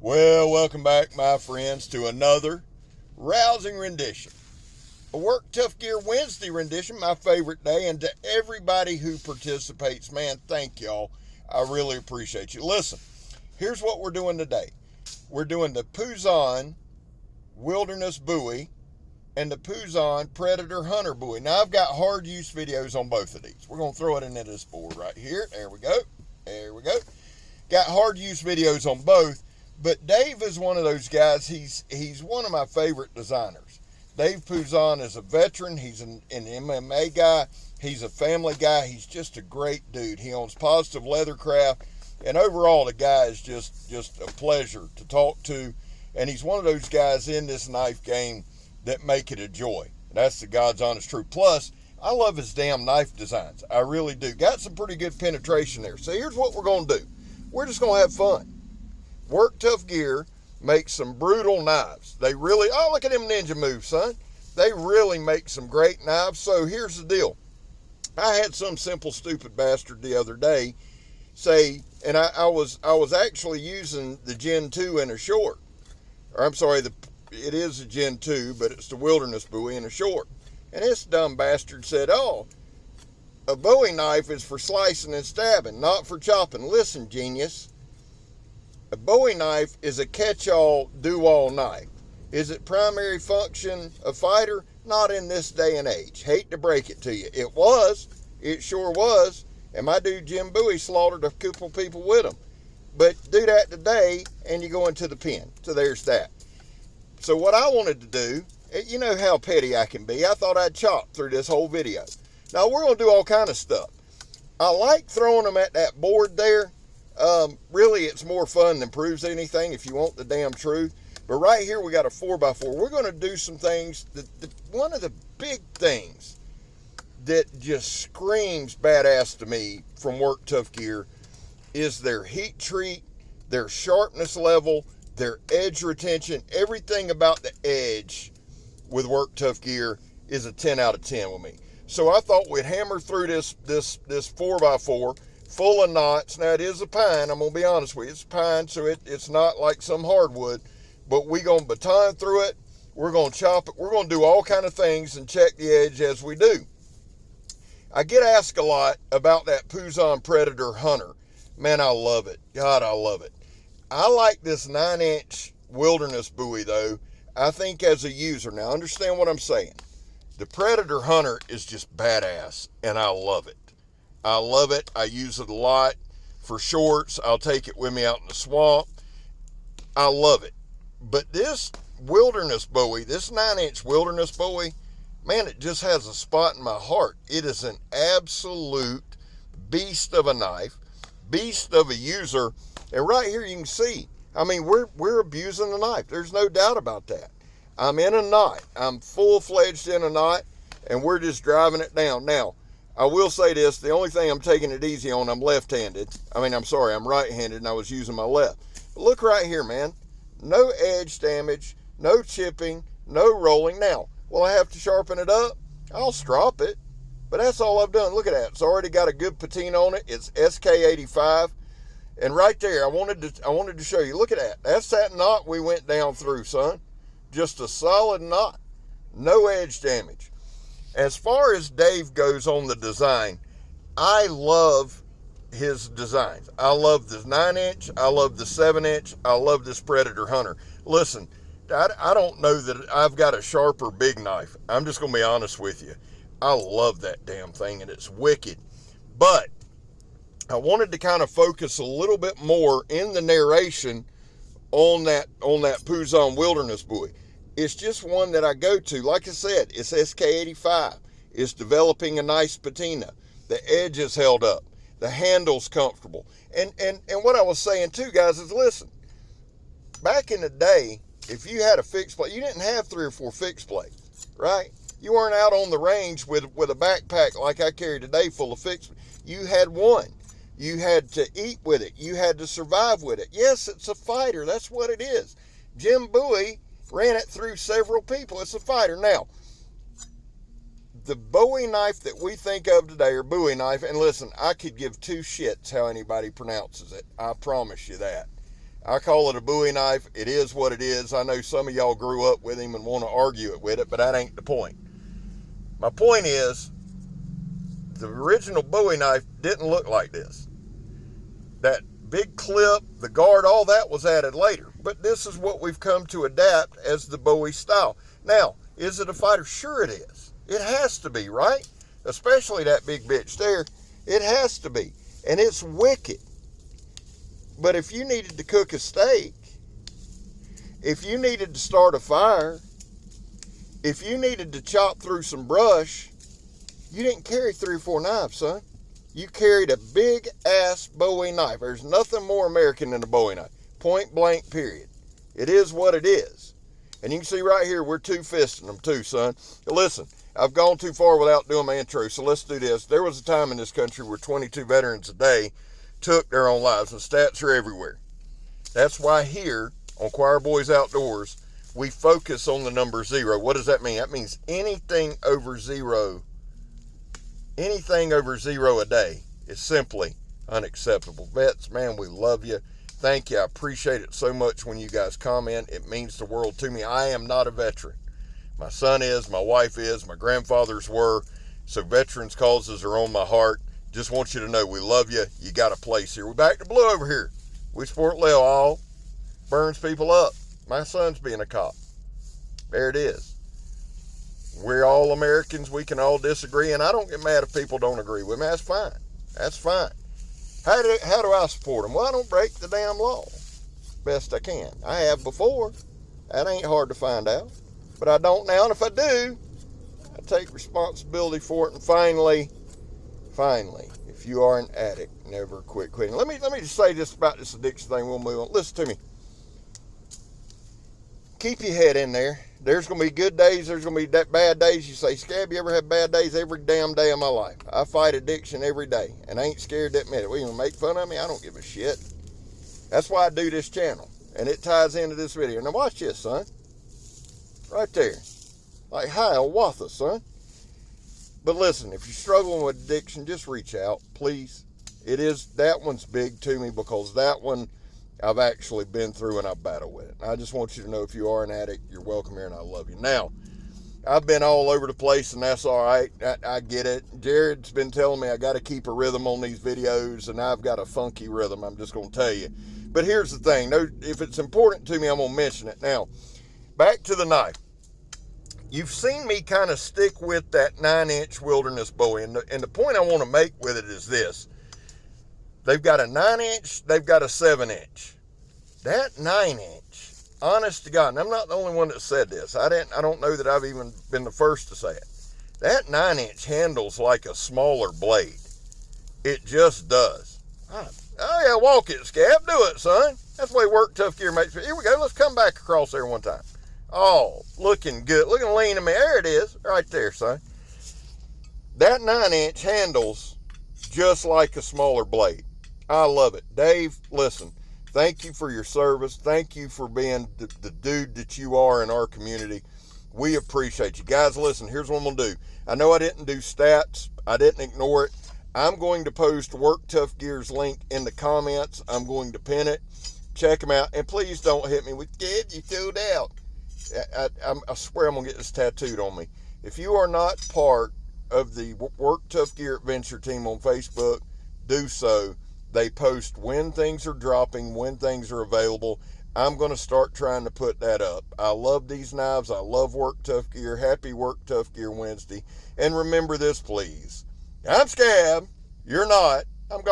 Well, welcome back, my friends, to another rousing rendition. A Work Tough Gear Wednesday rendition, my favorite day, and to everybody who participates, man, thank y'all. I really appreciate you. Listen, here's what we're doing today. We're doing the Puzon Wilderness Bowie and the Puzon Predator Hunter Bowie. Now, I've got hard use videos on both of these. We're going to throw it into this board right here. There we go. There we go. Got hard use videos on both. But Dave is one of those guys. He's one of my favorite designers. Dave Puzon is a veteran. He's an MMA guy. He's a family guy. He's just a great dude. He owns Positive Leathercraft. And overall, the guy is just a pleasure to talk to. And he's one of those guys in this knife game that make it a joy. That's the God's honest truth. Plus, I love his damn knife designs. I really do. Got some pretty good penetration there. So here's what we're going to do. We're just going to have fun. Work Tough Gear makes some brutal knives. They really, oh, look at them ninja moves, son. They really make some great knives. So here's the deal. I had some simple stupid bastard the other day say, and I was actually using the Gen 2 in a short. Or I'm sorry, it is a Gen 2, but it's the Wilderness Bowie in a short. And this dumb bastard said, oh, a Bowie knife is for slicing and stabbing, not for chopping. Listen, genius. A Bowie knife is a catch-all, do-all knife. Is it primary function a fighter? Not in this day and age. Hate to break it to you. It was. It sure was. And my dude Jim Bowie slaughtered a couple people with him. But do that today, and you go into the pen. So there's that. So what I wanted to do, you know how petty I can be. I thought I'd chop through this whole video. Now, we're going to do all kind of stuff. I like throwing them at that board there. Really, it's more fun than proves anything if you want the damn truth. But right here, we got a 4x4. We're going to do some things. One of the big things that just screams badass to me from Work Tough Gear is their heat treat, their sharpness level, their edge retention. Everything about the edge with Work Tough Gear is a 10 out of 10 with me. So I thought we'd hammer through this 4x4. Full of knots. Now, it is a pine. I'm going to be honest with you. It's a pine, so it's not like some hardwood. But we're going to baton through it. We're going to chop it. We're going to do all kind of things and check the edge as we do. I get asked a lot about that Puzon Predator Hunter. Man, I love it. God, I love it. I like this 9-inch Wilderness Bowie, though. I think as a user. Now, understand what I'm saying. The Predator Hunter is just badass, and I love it. I love it. I use it a lot for shorts. I'll take it with me out in the swamp. I love it. But this Wilderness Bowie, this 9-inch Wilderness Bowie, man, it just has a spot in my heart. It is an absolute beast of a knife, beast of a user. And right here you can see, I mean, we're abusing the knife. There's no doubt about that. I'm in a knot. I'm full-fledged in a knot, and we're just driving it down. Now, I will say this, the only thing I'm taking it easy on, I'm left-handed. I'm right-handed, and I was using my left. But look right here, man. No edge damage, no chipping, no rolling. Now, will I have to sharpen it up? I'll strop it. But that's all I've done. Look at that. It's already got a good patina on it. It's SK85. And right there, I wanted to show you. Look at that. That's that knot we went down through, son. Just a solid knot. No edge damage. As far as Dave goes on the design, I love his designs. I love the 9-inch. I love the 7-inch. I love this Predator Hunter. Listen, I don't know that I've got a sharper big knife. I'm just going to be honest with you. I love that damn thing, and it's wicked. But I wanted to kind of focus a little bit more in the narration on that Puzon Wilderness Bowie. It's just one that I go to. Like I said, it's SK85. It's developing a nice patina. The edge is held up. The handle's comfortable. And what I was saying too, guys, is listen. Back in the day, if you had a fixed plate, you didn't have 3 or 4 fixed plates, right? You weren't out on the range with a backpack like I carry today full of fixed. You had one. You had to eat with it. You had to survive with it. Yes, it's a fighter. That's what it is. Jim Bowie ran it through several people. It's a fighter. Now, the Bowie knife that we think of today, or Bowie knife, and listen, I could give 2 shits how anybody pronounces it. I promise you that. I call it a Bowie knife. It is what it is. I know some of y'all grew up with him and want to argue it with it, but that ain't the point. My point is, the original Bowie knife didn't look like this. That big clip, the guard, all that was added later. But this is what we've come to adapt as the Bowie style. Now, is it a fighter? Sure it is. It has to be, right? Especially that big bitch there. It has to be. And it's wicked. But if you needed to cook a steak, if you needed to start a fire, if you needed to chop through some brush, you didn't carry 3 or 4 knives, son. You carried a big ass Bowie knife. There's nothing more American than a Bowie knife. Point blank, period. It is what it is. And you can see right here, we're two-fisting them too, son. Now listen, I've gone too far without doing my intro, so let's do this. There was a time in this country where 22 veterans a day took their own lives, and stats are everywhere. That's why here on Choir Boys Outdoors, we focus on the number 0. What does that mean? That means anything over 0 a day is simply unacceptable. Vets, man, we love you. Thank you. I appreciate it so much when you guys comment. It means the world to me. I am not a veteran. My son is, my wife is, my grandfathers were, so veterans' causes are on my heart. Just want you to know we love you. You got a place here. We're back to blue over here. We support Lil all. Burns people up. My son's being a cop. There it is. We're all Americans. We can all disagree, and I don't get mad if people don't agree with me. That's fine. That's fine. How do I support them? Well, I don't break the damn law. Best I can. I have before. That ain't hard to find out. But I don't now, and if I do, I take responsibility for it. And finally, if you are an addict, never quit quitting. Let me just say this about this addiction thing. We'll move on. Listen to me. Keep your head in there. There's going to be good days. There's going to be bad days. You say, Scab, you ever had bad days? Every damn day of my life. I fight addiction every day, and I ain't scared to admit it. Well, you make fun of me? I don't give a shit. That's why I do this channel, and it ties into this video. Now watch this, son. Right there. Like, hi, Watha, son. But listen, if you're struggling with addiction, just reach out, please. That one's big to me because that one I've actually been through and I've battled with it. And I just want you to know if you are an addict, you're welcome here and I love you. Now, I've been all over the place and that's all right. I get it. Jared's been telling me I got to keep a rhythm on these videos and I've got a funky rhythm, I'm just going to tell you. But here's the thing. If it's important to me, I'm going to mention it. Now, back to the knife. You've seen me kind of stick with that 9-inch Wilderness Bowie. And the point I want to make with it is this. They've got a 9-inch, they've got a 7-inch. That 9-inch, honest to God, and I'm not the only one that said this. I don't know that I've even been the first to say it. That 9-inch handles like a smaller blade. It just does. Oh yeah, walk it, Scab. Do it, son. That's the way Work Tough Gear makes it. Here we go. Let's come back across there one time. Oh, looking good. Looking lean to me. There it is. Right there, son. That 9-inch handles just like a smaller blade. I love it. Dave, listen, thank you for your service. Thank you for being the dude that you are in our community. We appreciate you. Guys, listen, here's what I'm going to do. I know I didn't do stats. I didn't ignore it. I'm going to post Work Tough Gear's link in the comments. I'm going to pin it. Check them out. And please don't hit me with, "Kid, you sold out." I swear I'm going to get this tattooed on me. If you are not part of the Work Tough Gear Adventure team on Facebook, do so. They post when things are dropping, when things are available. I'm going to start trying to put that up. I love these knives. I love Work Tough Gear. Happy Work Tough Gear Wednesday. And remember this, please. I'm Scab. You're not. I'm gone.